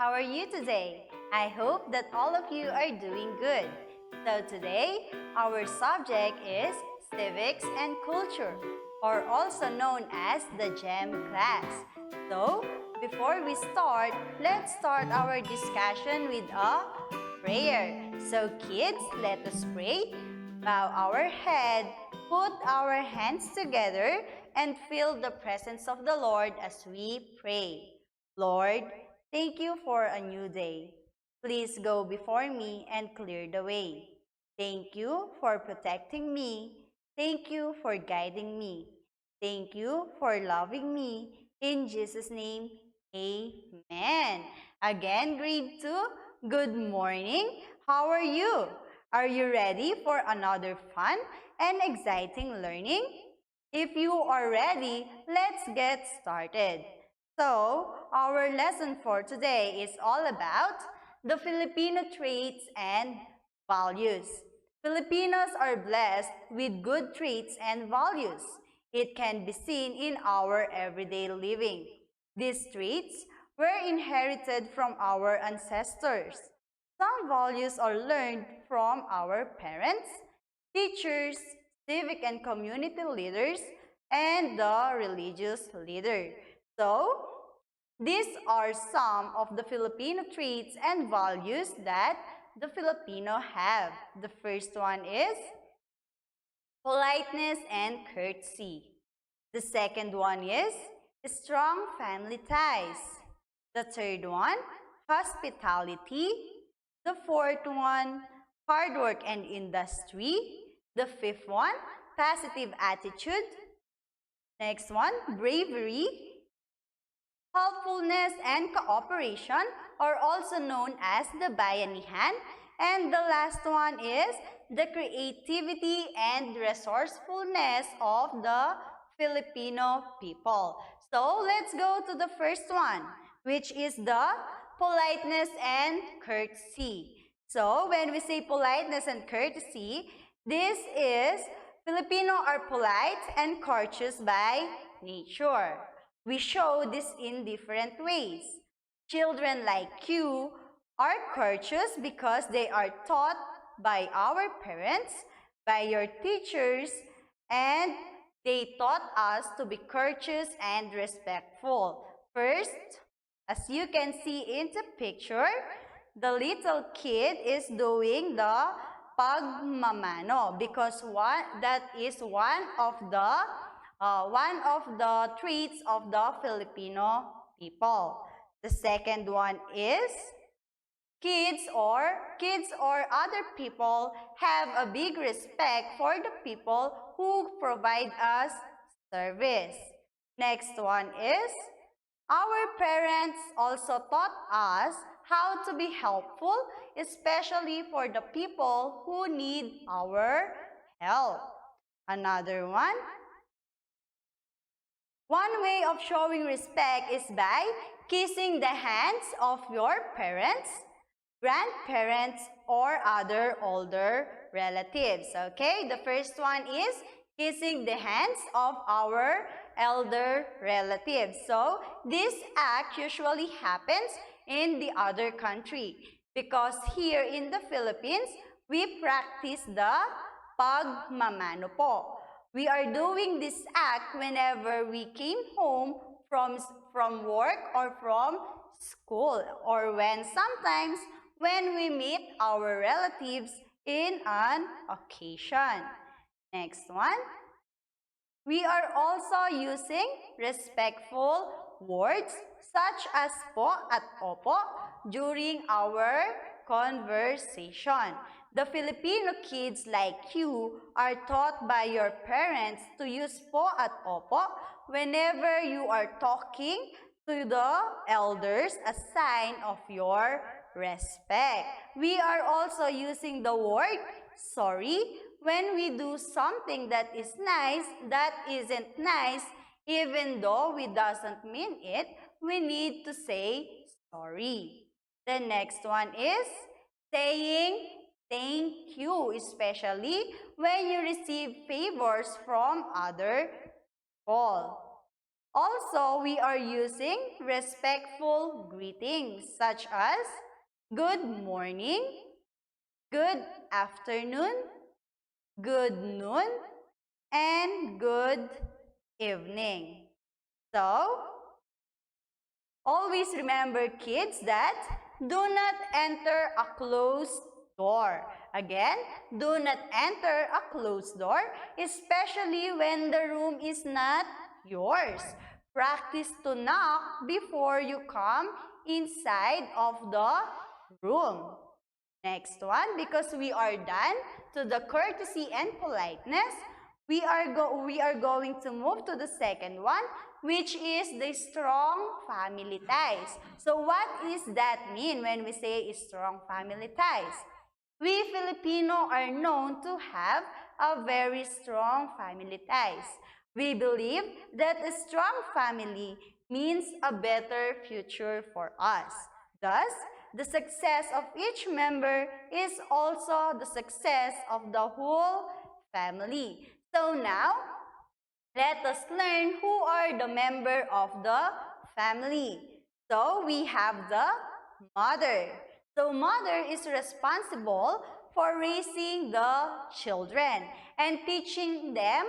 How are you today? I hope that all of you are doing good. So today, our subject is Civics and Culture, or also known as the GEM class. So, before we start, let's start our discussion with a prayer. So kids, let us pray. Bow our head, put our hands together, and feel the presence of the Lord as we pray. Lord, thank you for a new day. Please go before me and clear the way. Thank you for protecting me. Thank you for guiding me. Thank you for loving me. In Jesus' name, amen. Again, grade 2, good morning. How are you? Are you ready for another fun and exciting learning? If you are ready, let's get started. So, our lesson for today is all about the Filipino traits and values. Filipinos are blessed with good traits and values. It can be seen in our everyday living. These traits were inherited from our ancestors. Some values are learned from our parents, teachers, civic and community leaders, and the religious leader. So, these are some of the Filipino traits and values that the Filipino have. The first one is politeness and courtesy. The second one is strong family ties. The third one, hospitality. The fourth one, hard work and industry. The fifth one, positive attitude. Next one, bravery. Helpfulness and cooperation are also known as the Bayanihan. And the last one is the creativity and resourcefulness of the Filipino people. So let's go to the first one, which is the politeness and courtesy. So when we say politeness and courtesy, this is Filipino are polite and courteous by nature. We show this in different ways. Children like you are courteous because they are taught by our parents, by your teachers, and they taught us to be courteous and respectful. First, as you can see in the picture, the little kid is doing the pagmamano because that is one of the traits of the Filipino people. The second one is kids or other people have a big respect for the people who provide us service. Next one is our parents also taught us how to be helpful, especially for the people who need our help. Another one way of showing respect is by kissing the hands of your parents, grandparents, or other older relatives. Okay, the first one is kissing the hands of our elder relatives. So, this act usually happens in the other country because here in the Philippines, we practice the pagmamano po. We are doing this act whenever we came home from work or from school, or sometimes when we meet our relatives in an occasion. Next one. We are also using respectful words such as po at opo during our conversation. The Filipino kids like you are taught by your parents to use po at opo whenever you are talking to the elders, a sign of your respect. We are also using the word sorry when we do something that is nice, that isn't nice, even though we doesn't mean it, we need to say sorry. The next one is saying thank you, especially when you receive favors from other people. Also, we are using respectful greetings such as good morning, good afternoon, good noon, and good evening. So, always remember, kids, that do not enter a closed door. Again, do not enter a closed door, especially when the room is not yours. Practice to knock before you come inside of the room. Next one, because we are done to the courtesy and politeness, we are going to move to the second one, which is the strong family ties. So what is that mean when we say strong family ties? We Filipino are known to have a very strong family ties. We believe that a strong family means a better future for us. Thus, the success of each member is also the success of the whole family. So now, let us learn who are the member of the family. So we have the mother. So mother is responsible for raising the children and teaching them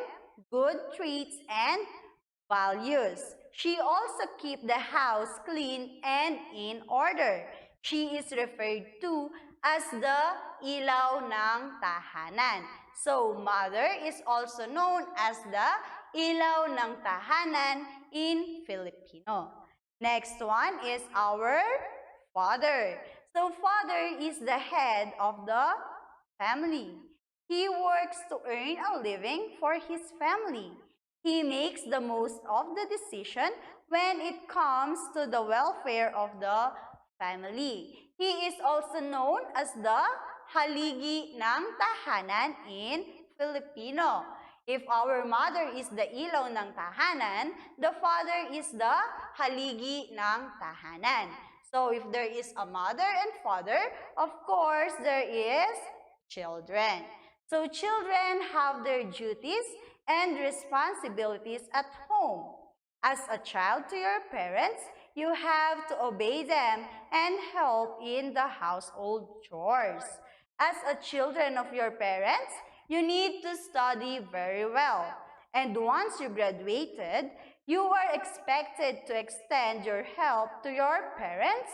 good traits and values. She also keeps the house clean and in order. She is referred to as the ilaw ng tahanan. So, mother is also known as the ilaw ng tahanan in Filipino. Next one is our father. So, father is the head of the family. He works to earn a living for his family. He makes the most of the decision when it comes to the welfare of the family. He is also known as the haligi ng tahanan in Filipino. If our mother is the ilaw ng tahanan, the father is the haligi ng tahanan. So if there is a mother and father, of course there is children. So children have their duties and responsibilities at home. As a child to your parents, you have to obey them and help in the household chores. As a children of your parents, you need to study very well. And once you graduated, you are expected to extend your help to your parents,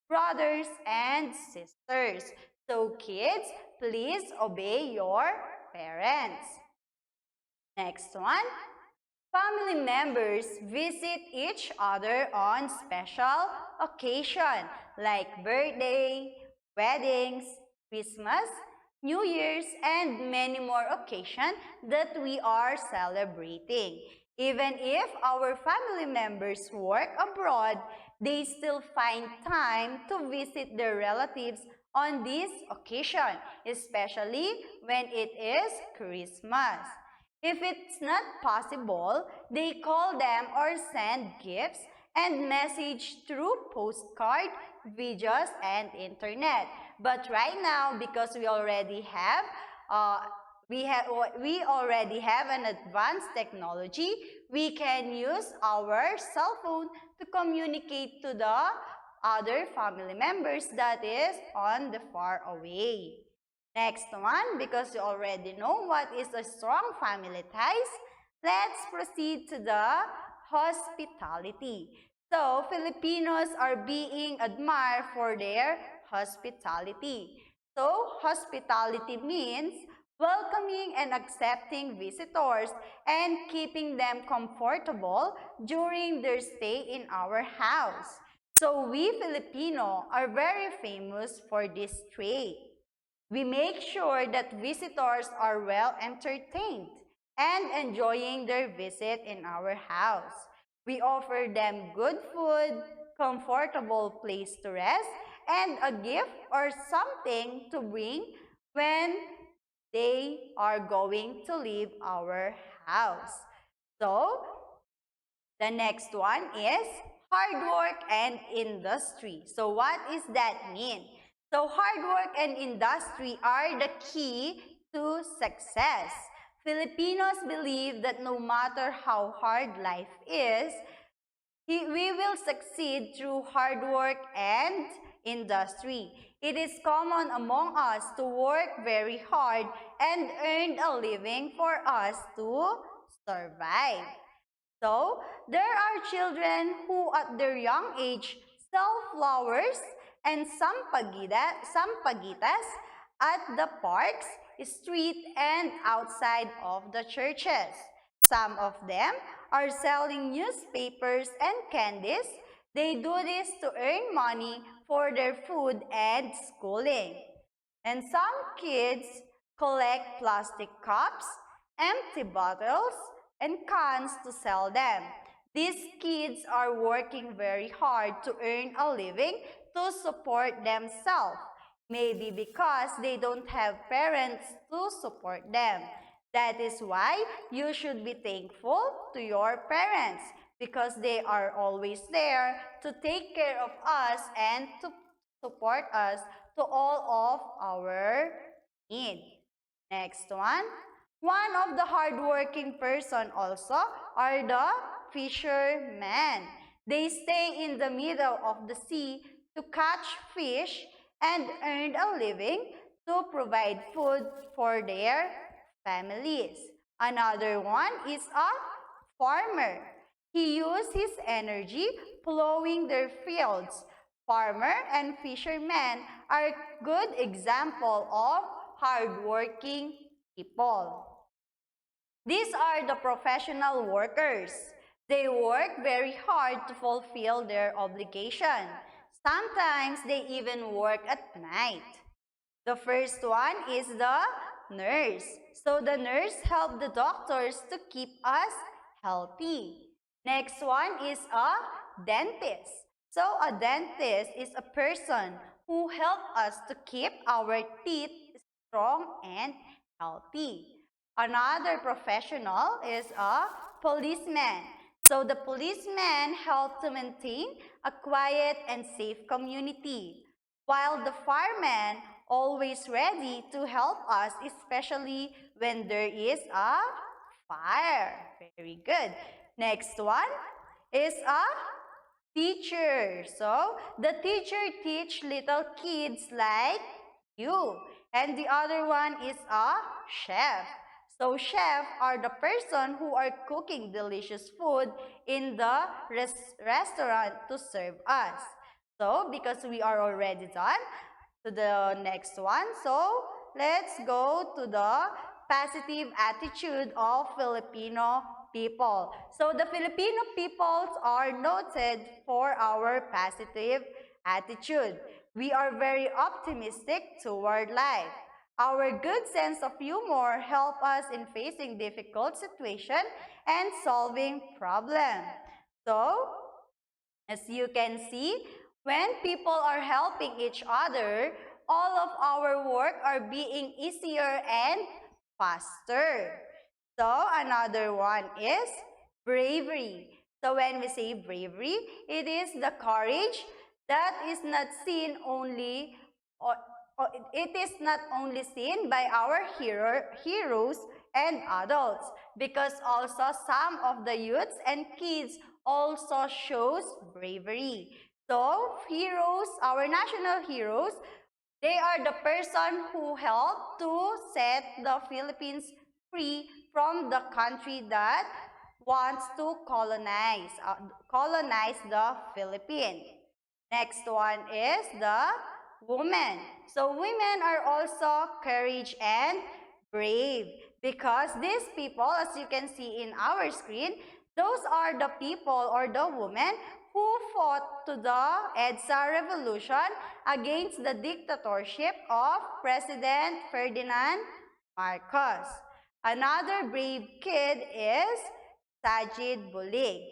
brothers, and sisters. So kids, please obey your parents. Next one. Family members visit each other on special occasion like birthday, weddings, Christmas, New Year's, and many more occasions that we are celebrating. Even if our family members work abroad, they still find time to visit their relatives on this occasion, especially when it is Christmas. If it's not possible, they call them or send gifts and message through postcard, videos, and internet. But right now, because we already have an advanced technology, we can use our cell phone to communicate to the other family members that is on the far away. Next one, because you already know what is a strong family ties, let's proceed to the hospitality. So, Filipinos are being admired for their hospitality. So, hospitality means welcoming and accepting visitors and keeping them comfortable during their stay in our house. So, we Filipino are very famous for this trait. We make sure that visitors are well entertained and enjoying their visit in our house. We offer them good food, comfortable place to rest, and a gift or something to bring when they are going to leave our house. So, the next one is hard work and industry. So what does that mean? So hard work and industry are the key to success. Filipinos believe that no matter how hard life is, We will succeed through hard work and industry. It is common among us to work very hard and earn a living for us to survive. So, there are children who at their young age sell flowers and sampaguitas at the parks, street, and outside of the churches. Some of them are selling newspapers and candies. They do this to earn money for their food and schooling. And some kids collect plastic cups, empty bottles, and cans to sell them. These kids are working very hard to earn a living to support themselves. Maybe because they don't have parents to support them. That is why you should be thankful to your parents because they are always there to take care of us and to support us to all of our needs. Next one. One of the hardworking person also are the fishermen. They stay in the middle of the sea to catch fish and earn a living to provide food for their families. Another one is a farmer. He uses his energy plowing their fields. Farmer and fishermen are good example of hardworking people. These are the professional workers. They work very hard to fulfill their obligation. Sometimes they even work at night. The first one is the nurse. So the nurse helps the doctors to keep us healthy. Next one is a dentist. So a dentist is a person who helps us to keep our teeth strong and healthy. Another professional is a policeman. So the policeman helps to maintain a quiet and safe community, while the fireman always ready to help us, especially when there is a fire. Very good. Next one is a teacher. So the teacher teach little kids like you. And the other one is a chef. So chef are the person who are cooking delicious food in the restaurant to serve us. So because we are already done to the next one, so let's go to the positive attitude of Filipino people. So the Filipino peoples are noted for our positive attitude. We are very optimistic toward life. Our good sense of humor help us in facing difficult situations and solving problems. So, as you can see, when people are helping each other, all of our work are being easier and faster. So, another one is bravery. So, when we say bravery, it is the courage that is not seen only it is not only seen by our heroes and adults, because also some of the youths and kids also shows bravery. So heroes, our national heroes, they are the person who helped to set the Philippines free from the country that wants to colonize the Philippines. Next one is the women. So women are also courage and brave because these people, as you can see in our screen, those are the people or the women who fought to the EDSA revolution against the dictatorship of President Ferdinand Marcos. Another brave kid is Sajid Bulig.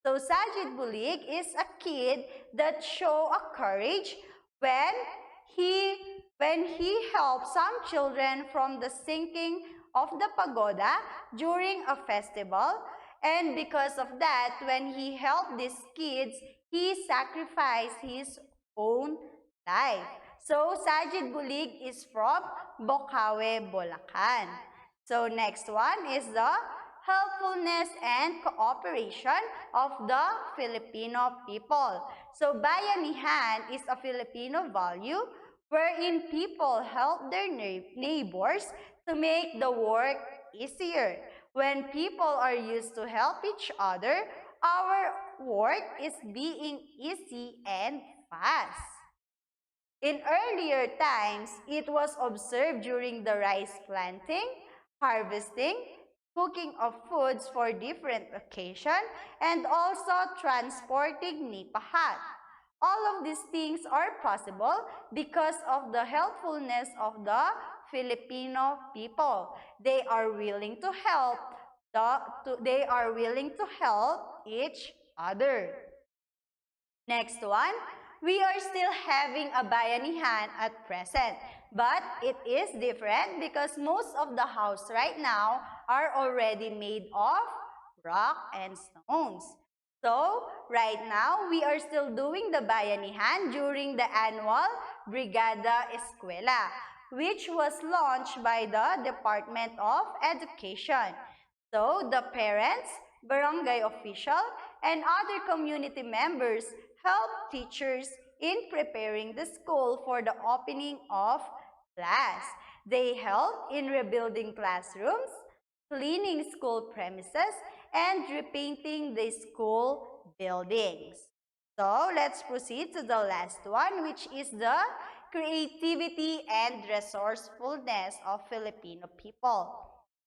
So Sajid Bulig is a kid that show a courage when he helped some children from the sinking of the pagoda during a festival. And because of that, when he helped these kids, he sacrificed his own life. So Sajid Bulig is from Bocaue, Bulacan. So next one is the helpfulness and cooperation of the Filipino people. So Bayanihan is a Filipino value wherein people help their neighbors to make the work easier. When people are used to help each other, our work is being easy and fast. In earlier times, it was observed during the rice planting, harvesting, cooking of foods for different occasions, and also transporting nipahat. All of these things are possible because of the helpfulness of the Filipino people. They are willing to help each other. Next one, we are still having a bayanihan at present, but it is different because most of the houses right now are already made of rock and stones. So, right now, we are still doing the bayanihan during the annual Brigada Escuela, which was launched by the Department of Education. So, the parents, barangay official, and other community members help teachers in preparing the school for the opening of class. They help in rebuilding classrooms, cleaning school premises, and repainting the school buildings. So, let's proceed to the last one, which is the creativity and resourcefulness of Filipino people.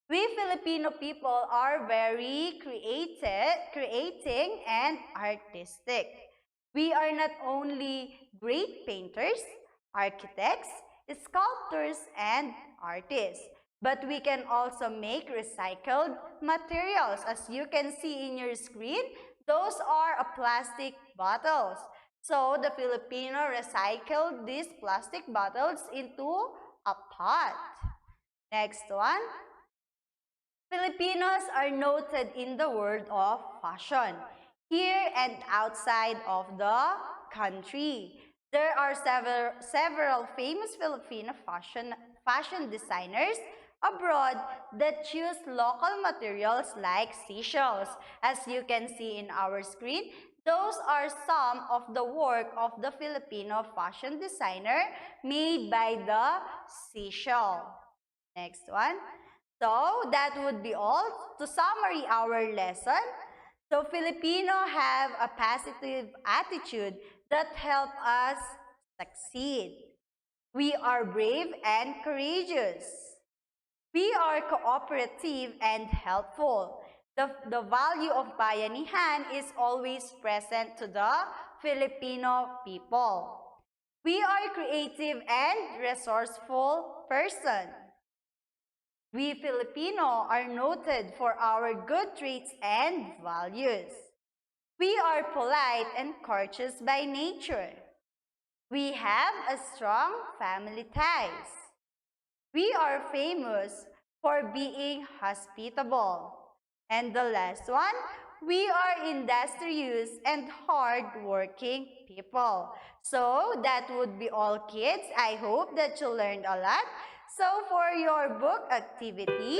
We Filipino people are very creating and artistic. We are not only great painters, architects, sculptors, and artists, but we can also make recycled materials. As you can see in your screen, those are plastic bottles. So the Filipino recycled these plastic bottles into a pot. Next one. Filipinos are noted in the world of fashion, here and outside of the country. There are several famous Filipino fashion designers abroad that choose local materials like seashells. As you can see in our screen, those are some of the work of the Filipino fashion designer made by the seashell. Next one. So, that would be all. To summary our lesson, so Filipino have a positive attitude that help us succeed. We are brave and courageous. We are cooperative and helpful. The value of Bayanihan is always present to the Filipino people. We are creative and resourceful person. We Filipino are noted for our good traits and values. We are polite and courteous by nature. We have a strong family ties. We are famous for being hospitable. And the last one, we are industrious and hard-working people. So that would be all, kids. I hope that you learned a lot. So for your book activity,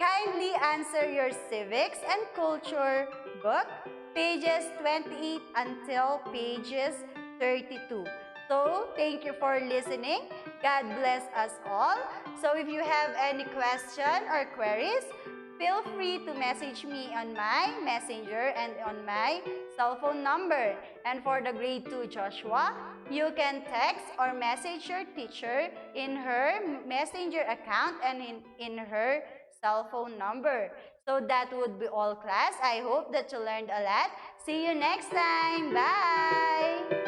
kindly answer your civics and culture book, pages 28 until pages 32. So, thank you for listening. God bless us all. So, if you have any question or queries, feel free to message me on my messenger and on my cell phone number. And for the grade 2 Joshua, you can text or message your teacher in her messenger account and in her cell phone number. So that would be all, class. I hope that you learned a lot. See you next time. Bye!